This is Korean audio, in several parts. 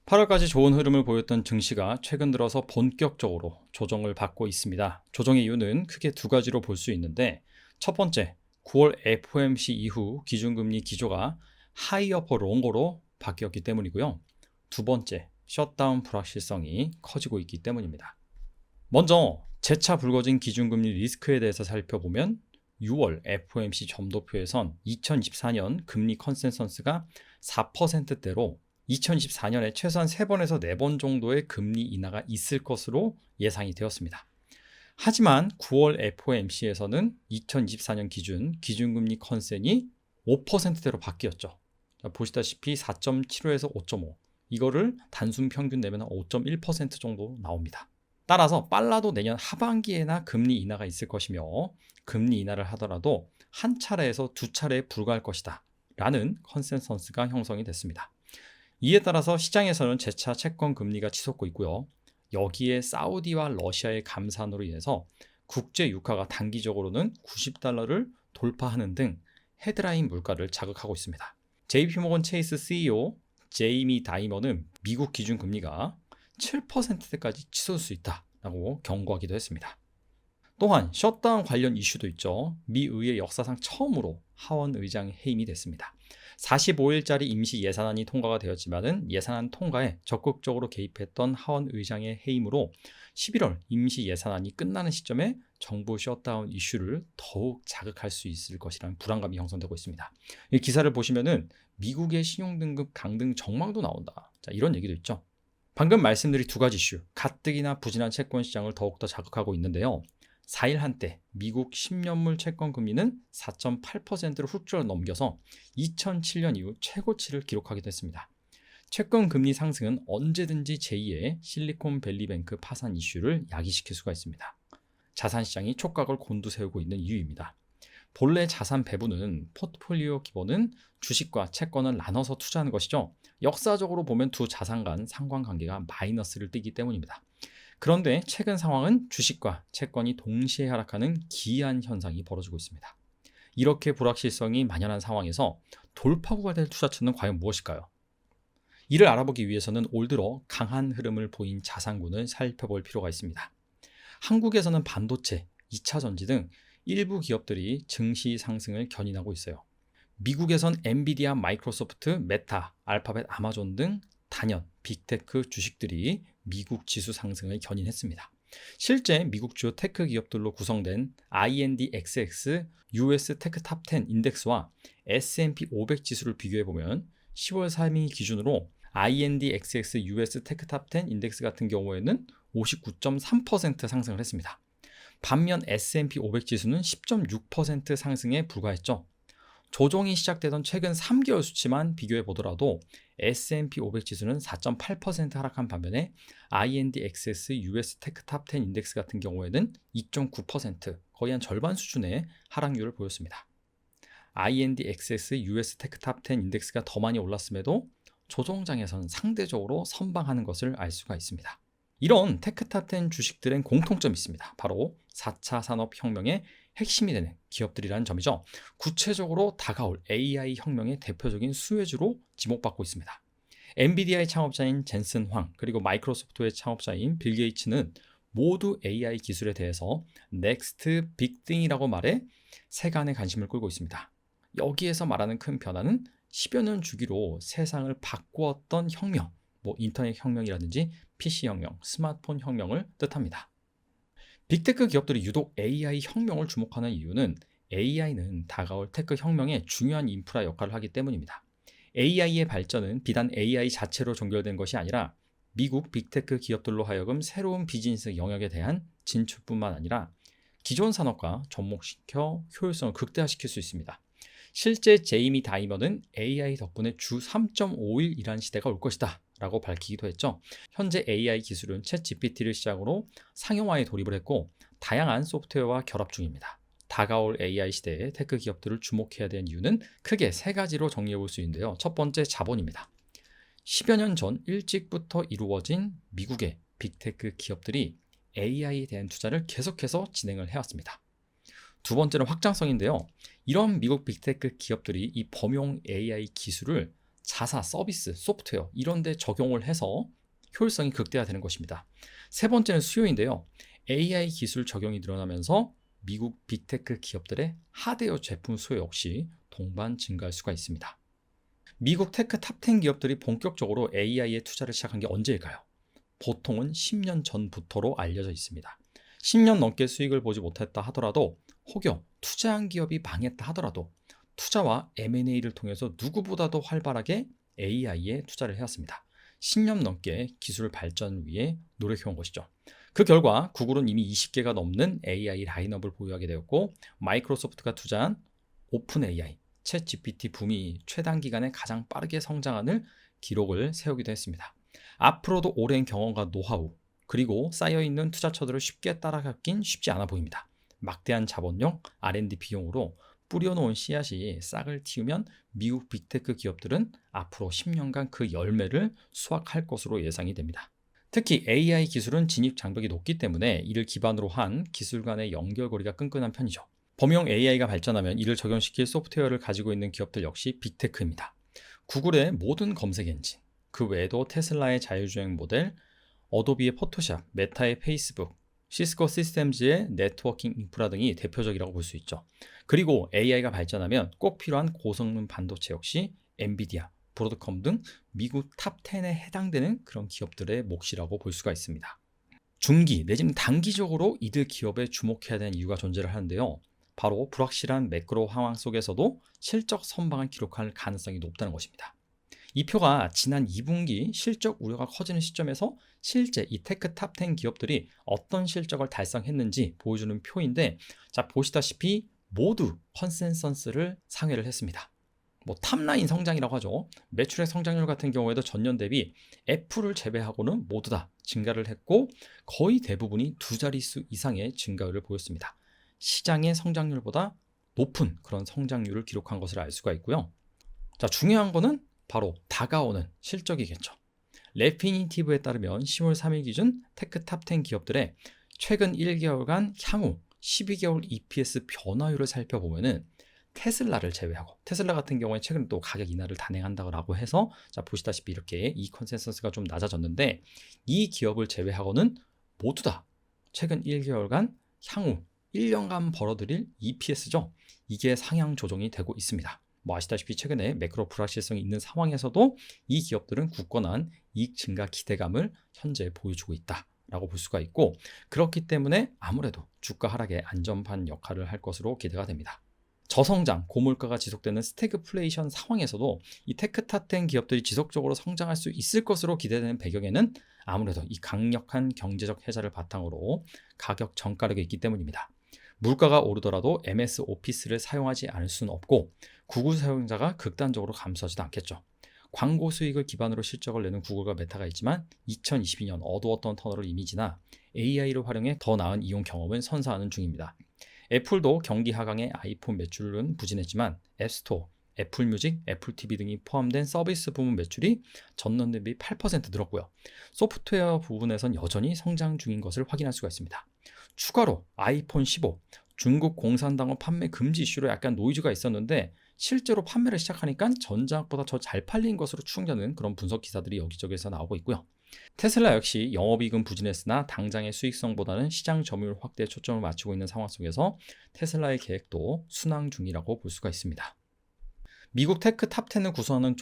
8월까지 좋은 흐름을 보였던 증시가 최근 들어서 본격적으로 조정을 받고 있습니다. 조정의 이유는 크게 두 가지로 볼 수 있는데, 첫 번째, 9월 FOMC 이후 기준금리 기조가 하이어 포 롱고로 바뀌었기 때문이고요. 두 번째, 셧다운 불확실성이 커지고 있기 때문입니다. 먼저 재차 불거진 기준금리 리스크에 대해서 살펴보면 6월 FOMC 점도표에선 2024년 금리 컨센서스가 4%대로 2024년에 최소한 3번에서 4번 정도의 금리 인하가 있을 것으로 예상이 되었습니다. 하지만 9월 FOMC에서는 2024년 기준금리 컨센이 5%대로 바뀌었죠. 보시다시피 4.75에서 5.5, 이거를 단순 평균 내면 5.1% 정도 나옵니다. 따라서 빨라도 내년 하반기에나 금리 인하가 있을 것이며, 금리 인하를 하더라도 한 차례에서 두 차례에 불과할 것이다 라는 컨센서스가 형성이 됐습니다. 이에 따라서 시장에서는 재차 채권 금리가 치솟고 있고요. 여기에 사우디와 러시아의 감산으로 인해서 국제 유가가 단기적으로는 90달러를 돌파하는 등 헤드라인 물가를 자극하고 있습니다. JP모건 체이스 CEO 제이미 다이머는 미국 기준 금리가 7%대까지 치솟을 수 있다라고 경고하기도 했습니다. 또한 셧다운 관련 이슈도 있죠. 미 의회 역사상 처음으로 하원 의장 해임이 됐습니다. 45일짜리 임시 예산안이 통과가 되었지만은 예산안 통과에 적극적으로 개입했던 하원 의장의 해임으로 11월 임시 예산안이 끝나는 시점에 정부 셧다운 이슈를 더욱 자극할 수 있을 것이라는 불안감이 형성되고 있습니다. 이 기사를 보시면은 미국의 신용등급 강등 전망도 나온다. 자, 이런 얘기도 있죠. 방금 말씀드린 두 가지 이슈, 가뜩이나 부진한 채권 시장을 더욱더 자극하고 있는데요. 4일 한때 미국 10년물 채권 금리는 4.8%를 훌쩍 넘겨서 2007년 이후 최고치를 기록하기도 했습니다. 채권 금리 상승은 언제든지 제2의 실리콘밸리뱅크 파산 이슈를 야기시킬 수가 있습니다. 자산 시장이 촉각을 곤두세우고 있는 이유입니다. 본래 자산 배분은 포트폴리오 기본은 주식과 채권을 나눠서 투자하는 것이죠. 역사적으로 보면 두 자산 간 상관관계가 마이너스를 띠기 때문입니다. 그런데 최근 상황은 주식과 채권이 동시에 하락하는 기이한 현상이 벌어지고 있습니다. 이렇게 불확실성이 만연한 상황에서 돌파구가 될 투자처는 과연 무엇일까요? 이를 알아보기 위해서는 올 들어 강한 흐름을 보인 자산군을 살펴볼 필요가 있습니다. 한국에서는 반도체, 2차 전지 등 일부 기업들이 증시 상승을 견인하고 있어요. 미국에선 엔비디아, 마이크로소프트, 메타, 알파벳, 아마존 등 단연 빅테크 주식들이 미국 지수 상승을 견인했습니다. 실제 미국 주요 테크 기업들로 구성된 INDXX US 테크 탑 10 인덱스와 S&P 500 지수를 비교해보면 10월 3일 기준으로 INDXX US 테크 탑 10 인덱스 같은 경우에는 59.3% 상승을 했습니다. 반면 S&P 500 지수는 10.6% 상승에 불과했죠. 조정이 시작되던 최근 3개월 수치만 비교해 보더라도 S&P 500 지수는 4.8% 하락한 반면에 INDXX US 테크 탑 10 인덱스 같은 경우에는 2.9%, 거의 한 절반 수준의 하락률을 보였습니다. INDXX US 테크 탑 10 인덱스가 더 많이 올랐음에도 조정장에서는 상대적으로 선방하는 것을 알 수가 있습니다. 이런 테크탑 10 주식들엔 공통점이 있습니다. 바로 4차 산업혁명의 핵심이 되는 기업들이라는 점이죠. 구체적으로 다가올 AI 혁명의 대표적인 수혜주로 지목받고 있습니다. 엔비디아의 창업자인 젠슨 황, 그리고 마이크로소프트의 창업자인 빌 게이츠는 모두 AI 기술에 대해서 넥스트 빅띵이라고 말해 세간의 관심을 끌고 있습니다. 여기에서 말하는 큰 변화는 10여 년 주기로 세상을 바꾸었던 혁명, 인터넷 혁명이라든지 PC 혁명, 스마트폰 혁명을 뜻합니다. 빅테크 기업들이 유독 AI 혁명을 주목하는 이유는 AI는 다가올 테크 혁명의 중요한 인프라 역할을 하기 때문입니다. AI의 발전은 비단 AI 자체로 종결된 것이 아니라 미국 빅테크 기업들로 하여금 새로운 비즈니스 영역에 대한 진출뿐만 아니라 기존 산업과 접목시켜 효율성을 극대화시킬 수 있습니다. 실제 제이미 다이머는 AI 덕분에 주 3.5일 일하는 시대가 올 것이다 라고 밝히기도 했죠. 현재 AI 기술은 챗 GPT를 시작으로 상용화에 돌입을 했고 다양한 소프트웨어와 결합 중입니다. 다가올 AI 시대에 테크 기업들을 주목해야 되는 이유는 크게 세 가지로 정리해 볼 수 있는데요. 첫 번째, 자본입니다. 10여 년 전 일찍부터 이루어진 미국의 빅테크 기업들이 AI에 대한 투자를 계속해서 진행을 해왔습니다. 두 번째는 확장성인데요. 이런 미국 빅테크 기업들이 이 범용 AI 기술을 자사, 서비스, 소프트웨어 이런 데 적용을 해서 효율성이 극대화되는 것입니다. 세 번째는 수요인데요. AI 기술 적용이 늘어나면서 미국 빅테크 기업들의 하드웨어 제품 수요 역시 동반 증가할 수가 있습니다. 미국 테크 탑10 기업들이 본격적으로 AI에 투자를 시작한 게 언제일까요? 보통은 10년 전부터로 알려져 있습니다. 10년 넘게 수익을 보지 못했다 하더라도, 혹여 투자한 기업이 망했다 하더라도 투자와 M&A를 통해서 누구보다도 활발하게 AI에 투자를 해왔습니다. 10년 넘게 기술 발전 위해 노력해온 것이죠. 그 결과 구글은 이미 20개가 넘는 AI 라인업을 보유하게 되었고, 마이크로소프트가 투자한 오픈 AI, 챗 GPT 붐이 최단기간에 가장 빠르게 성장하는 기록을 세우기도 했습니다. 앞으로도 오랜 경험과 노하우, 그리고 쌓여있는 투자처들을 쉽게 따라잡긴 쉽지 않아 보입니다. 막대한 자본력, R&D 비용으로 뿌려놓은 씨앗이 싹을 틔우면 미국 빅테크 기업들은 앞으로 10년간 그 열매를 수확할 것으로 예상이 됩니다. 특히 AI 기술은 진입 장벽이 높기 때문에 이를 기반으로 한 기술 간의 연결고리가 끈끈한 편이죠. 범용 AI가 발전하면 이를 적용시킬 소프트웨어를 가지고 있는 기업들 역시 빅테크입니다. 구글의 모든 검색 엔진, 그 외에도 테슬라의 자율주행 모델, 어도비의 포토샵, 메타의 페이스북, 시스코 시스템즈의 네트워킹 인프라 등이 대표적이라고 볼 수 있죠. 그리고 AI가 발전하면 꼭 필요한 고성능 반도체 역시 엔비디아, 브로드컴 등 미국 탑10에 해당되는 그런 기업들의 몫이라고 볼 수가 있습니다. 중기 내지는 단기적으로 이들 기업에 주목해야 되는 이유가 존재를 하는데요. 바로 불확실한 매크로 상황 속에서도 실적 선방을 기록할 가능성이 높다는 것입니다. 이 표가 지난 2분기 실적 우려가 커지는 시점에서 실제 이 테크 탑10 기업들이 어떤 실적을 달성했는지 보여주는 표인데, 자, 보시다시피 모두 컨센서스를 상회를 했습니다. 탑라인 성장이라고 하죠. 매출액 성장률 같은 경우에도 전년 대비 애플을 제외하고는 모두 다 증가를 했고, 거의 대부분이 두 자릿수 이상의 증가율을 보였습니다. 시장의 성장률보다 높은 그런 성장률을 기록한 것을 알 수가 있고요. 자, 중요한 거는 바로 다가오는 실적이겠죠. 레피니티브에 따르면 10월 3일 기준 테크 탑10 기업들의 최근 1개월간 향후 12개월 EPS 변화율을 살펴보면은 테슬라를 제외하고, 테슬라 같은 경우에 최근 또 가격 인하를 단행한다고 해서, 자, 보시다시피 이렇게 이 컨센서스가 좀 낮아졌는데, 이 기업을 제외하고는 모두 다 최근 1개월간 향후 1년간 벌어들일 EPS죠. 이게 상향 조정이 되고 있습니다. 아시다시피 최근에 매크로 불확실성이 있는 상황에서도 이 기업들은 굳건한 이익 증가 기대감을 현재 보여주고 있다라고 볼 수가 있고, 그렇기 때문에 아무래도 주가 하락의 안전판 역할을 할 것으로 기대가 됩니다. 저성장, 고물가가 지속되는 스태그플레이션 상황에서도 이 테크 탑10 기업들이 지속적으로 성장할 수 있을 것으로 기대되는 배경에는 아무래도 이 강력한 경제적 해자를 바탕으로 가격 전가력이 있기 때문입니다. 물가가 오르더라도 MS 오피스를 사용하지 않을 수는 없고, 구글 사용자가 극단적으로 감소하지도 않겠죠. 광고 수익을 기반으로 실적을 내는 구글과 메타가 있지만 2022년 어두웠던 터널을 이미 지나 AI를 활용해 더 나은 이용 경험을 선사하는 중입니다. 애플도 경기 하강에 아이폰 매출은 부진했지만 앱스토어, 애플뮤직, 애플TV 등이 포함된 서비스 부문 매출이 전년 대비 8% 늘었고요. 소프트웨어 부분에선 여전히 성장 중인 것을 확인할 수가 있습니다. 추가로 아이폰 15, 중국 공산당원 판매 금지 이슈로 약간 노이즈가 있었는데, 실제로 판매를 시작하니까 전작보다 더 잘 팔린 것으로 추정되는 그런 분석 기사들이 여기저기서 나오고 있고요. 테슬라 역시 영업이익은 부진했으나 당장의 수익성보다는 시장 점유율 확대에 초점을 맞추고 있는 상황 속에서 테슬라의 계획도 순항 중이라고 볼 수가 있습니다. 미국 테크 탑10을 구성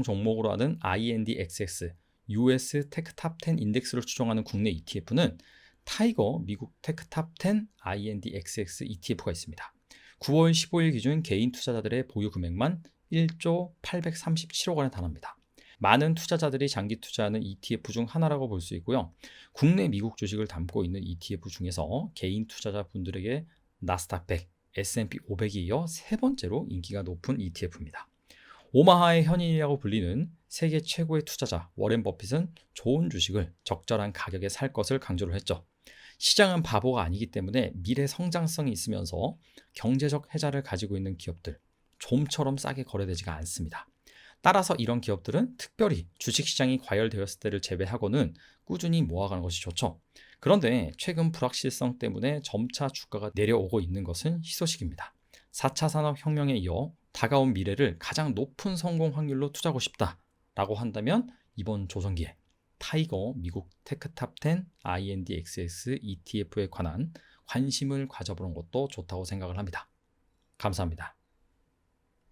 종목으로 하는 INDXX, US 테크 탑10 인덱스를 추종하는 국내 ETF는 타이거 미국 테크 탑10 INDXX ETF가 있습니다. 9월 15일 기준 개인 투자자들의 보유 금액만 1조 837억 원에 달합니다. 많은 투자자들이 장기 투자하는 ETF 중 하나라고 볼 수 있고요. 국내 미국 주식을 담고 있는 ETF 중에서 개인 투자자분들에게 나스닥 100, S&P 500이 이어 세 번째로 인기가 높은 ETF입니다. 오마하의 현인이라고 불리는 세계 최고의 투자자 워렌 버핏은 좋은 주식을 적절한 가격에 살 것을 강조를 했죠. 시장은 바보가 아니기 때문에 미래 성장성이 있으면서 경제적 해자를 가지고 있는 기업들, 좀처럼 싸게 거래되지가 않습니다. 따라서 이런 기업들은 특별히 주식시장이 과열되었을 때를 제외하고는 꾸준히 모아가는 것이 좋죠. 그런데 최근 불확실성 때문에 점차 주가가 내려오고 있는 것은 희소식입니다. 4차 산업혁명에 이어 다가온 미래를 가장 높은 성공 확률로 투자하고 싶다라고 한다면 이번 조선기에 타이거 미국 테크탑 10 INDXS ETF에 관한 관심을 가져보는 것도 좋다고 생각을 합니다. 감사합니다.